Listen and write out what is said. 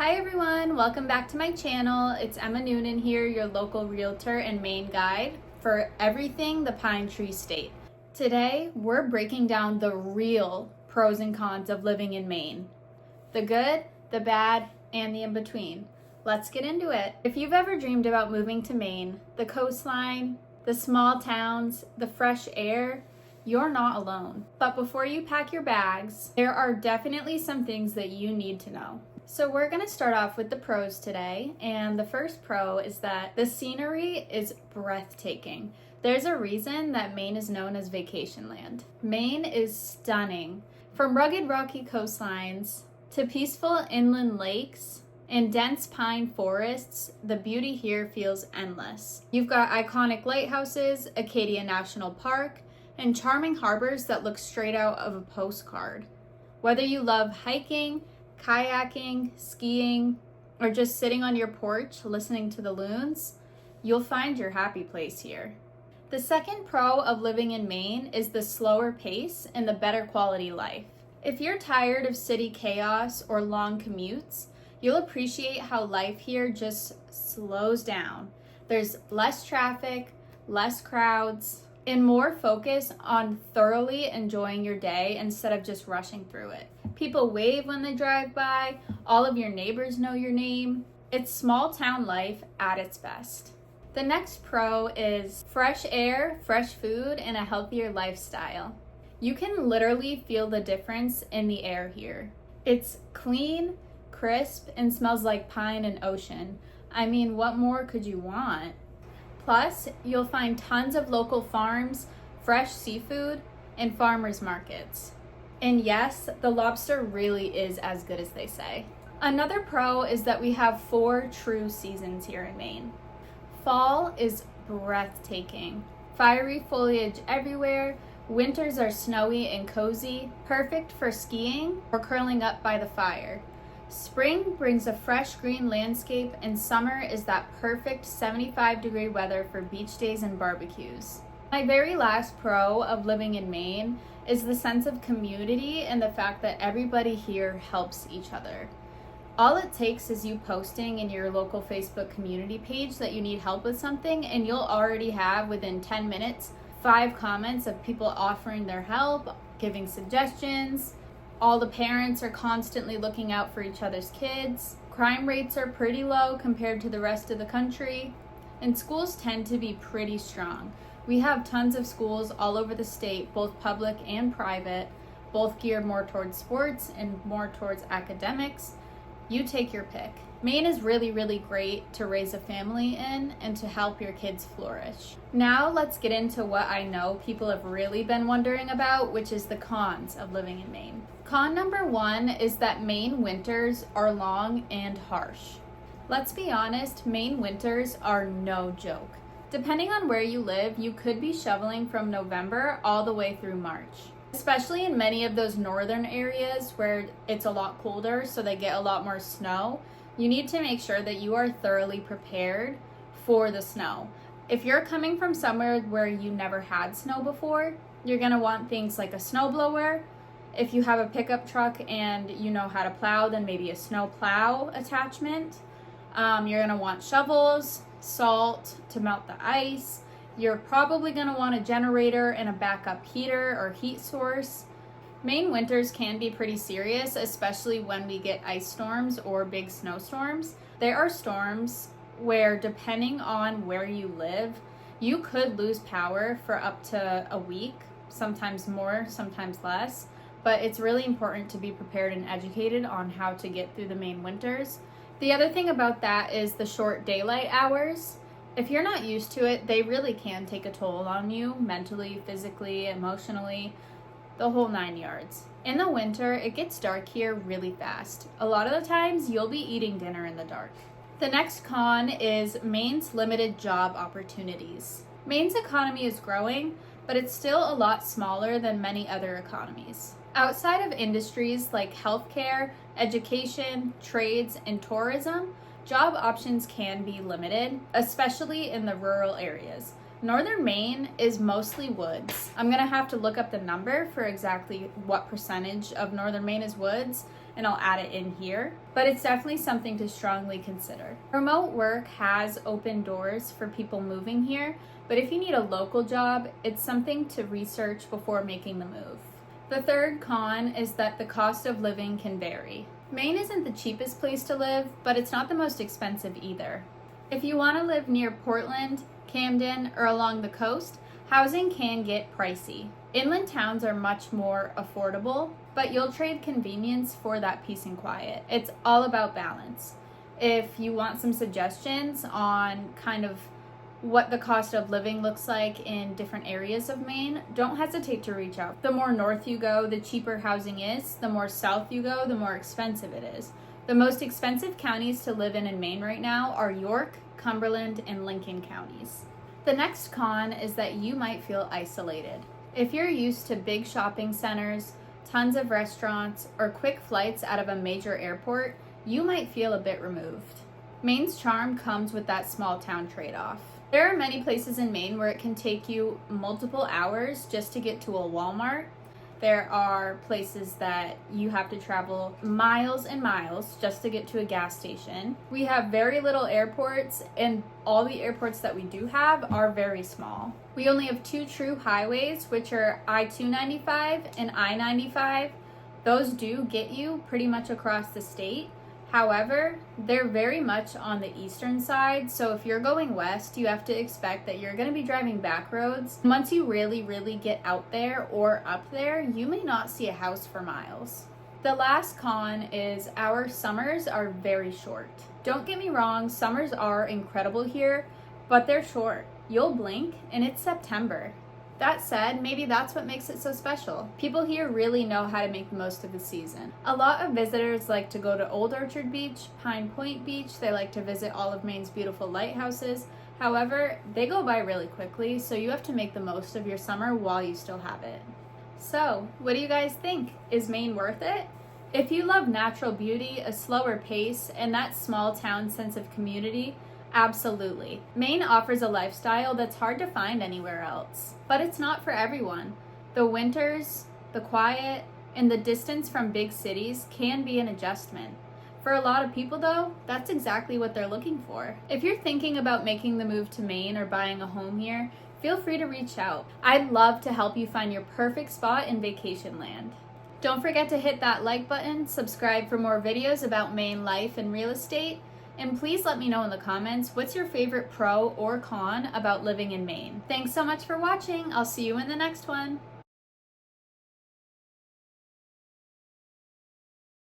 Hi everyone, welcome back to my channel. It's Emma Noonan here, your local realtor and Maine guide for everything the Pine Tree State. Today, we're breaking down the real pros and cons of living in Maine. The good, the bad, and the in-between. Let's get into it. If you've ever dreamed about moving to Maine, the coastline, the small towns, the fresh air, you're not alone. But before you pack your bags, there are definitely some things that you need to know. So we're going to start off with the pros today, and the first pro is that the scenery is breathtaking. There's a reason that Maine is known as vacation land. Maine is stunning. From rugged rocky coastlines to peaceful inland lakes and dense pine forests, the beauty here feels endless. You've got iconic lighthouses, Acadia National Park, and charming harbors that look straight out of a postcard. Whether you love hiking, kayaking, skiing, or just sitting on your porch listening to the loons, you'll find your happy place here. The second pro of living in Maine is the slower pace and the better quality life. If you're tired of city chaos or long commutes, you'll appreciate how life here just slows down. There's less traffic, less crowds, and more focus on thoroughly enjoying your day instead of just rushing through it. People wave when they drive by, all of your neighbors know your name. It's small town life at its best. The next pro is fresh air, fresh food, and a healthier lifestyle. You can literally feel the difference in the air here. It's clean, crisp, and smells like pine and ocean. I mean, what more could you want? Plus, you'll find tons of local farms, fresh seafood, and farmers markets. And yes, the lobster really is as good as they say. Another pro is that we have 4 true seasons here in Maine. Fall is breathtaking. Fiery foliage everywhere. Winters are snowy and cozy, perfect for skiing or curling up by the fire. Spring brings a fresh green landscape, and summer is that perfect 75-degree weather for beach days and barbecues. My very last pro of living in Maine is the sense of community and the fact that everybody here helps each other. All it takes is you posting in your local Facebook community page that you need help with something, and you'll already have, within 10 minutes, 5 comments of people offering their help, giving suggestions. All the parents are constantly looking out for each other's kids. Crime rates are pretty low compared to the rest of the country. And schools tend to be pretty strong. We have tons of schools all over the state, both public and private, both geared more towards sports and more towards academics. You take your pick. Maine is really, really great to raise a family in and to help your kids flourish. Now let's get into what I know people have really been wondering about, which is the cons of living in Maine. Con number 1 is that Maine winters are long and harsh. Let's be honest, Maine winters are no joke. Depending on where you live, you could be shoveling from November all the way through March. Especially in many of those northern areas where it's a lot colder, so they get a lot more snow. You need to make sure that you are thoroughly prepared for the snow. If you're coming from somewhere where you never had snow before, you're going to want things like a snowblower. If you have a pickup truck and you know how to plow, then maybe a snow plow attachment. You're going to want shovels, salt to melt the ice. You're probably going to want a generator and a backup heater or heat source. Maine winters can be pretty serious, especially when we get ice storms or big snowstorms. There are storms where, depending on where you live, you could lose power for up to a week, sometimes more, sometimes less. But it's really important to be prepared and educated on how to get through the Maine winters. The other thing about that is the short daylight hours. If you're not used to it, they really can take a toll on you mentally, physically, emotionally, the whole 9 yards. In the winter, it gets dark here really fast. A lot of the times, you'll be eating dinner in the dark. The next con is Maine's limited job opportunities. Maine's economy is growing, but it's still a lot smaller than many other economies. Outside of industries like healthcare, education, trades, and tourism, job options can be limited, especially in the rural areas. Northern Maine is mostly woods. I'm gonna have to look up the number for exactly what percentage of Northern Maine is woods, and I'll add it in here, but it's definitely something to strongly consider. Remote work has opened doors for people moving here, but if you need a local job, it's something to research before making the move. The third con is that the cost of living can vary. Maine isn't the cheapest place to live, but it's not the most expensive either. If you want to live near Portland, Camden, or along the coast, housing can get pricey. Inland towns are much more affordable, but you'll trade convenience for that peace and quiet. It's all about balance. If you want some suggestions on kind of what the cost of living looks like in different areas of Maine, don't hesitate to reach out. The more north you go, the cheaper housing is. The more south you go, the more expensive it is. The most expensive counties to live in Maine right now are York, Cumberland, and Lincoln counties. The next con is that you might feel isolated. If you're used to big shopping centers, tons of restaurants, or quick flights out of a major airport, you might feel a bit removed. Maine's charm comes with that small town trade-off. There are many places in Maine where it can take you multiple hours just to get to a Walmart. There are places that you have to travel miles and miles just to get to a gas station. We have very little airports, and all the airports that we do have are very small. We only have two true highways, which are I-295 and I-95. Those do get you pretty much across the state. However, they're very much on the eastern side, so if you're going west, you have to expect that you're going to be driving back roads. Once you really get out there or up there, you may not see a house for miles. The last con is our summers are very short. Don't get me wrong, summers are incredible here, but they're short. You'll blink and it's September. That said, maybe that's what makes it so special. People here really know how to make the most of the season. A lot of visitors like to go to Old Orchard Beach, Pine Point Beach. They like to visit all of Maine's beautiful lighthouses. However, they go by really quickly, so you have to make the most of your summer while you still have it. So, what do you guys think? Is Maine worth it? If you love natural beauty, a slower pace, and that small town sense of community, absolutely. Maine offers a lifestyle that's hard to find anywhere else. But it's not for everyone. The winters, the quiet, and the distance from big cities can be an adjustment. For a lot of people though, that's exactly what they're looking for. If you're thinking about making the move to Maine or buying a home here, feel free to reach out. I'd love to help you find your perfect spot in vacation land. Don't forget to hit that like button, subscribe for more videos about Maine life and real estate, and please let me know in the comments what's your favorite pro or con about living in Maine. Thanks so much for watching. I'll see you in the next one.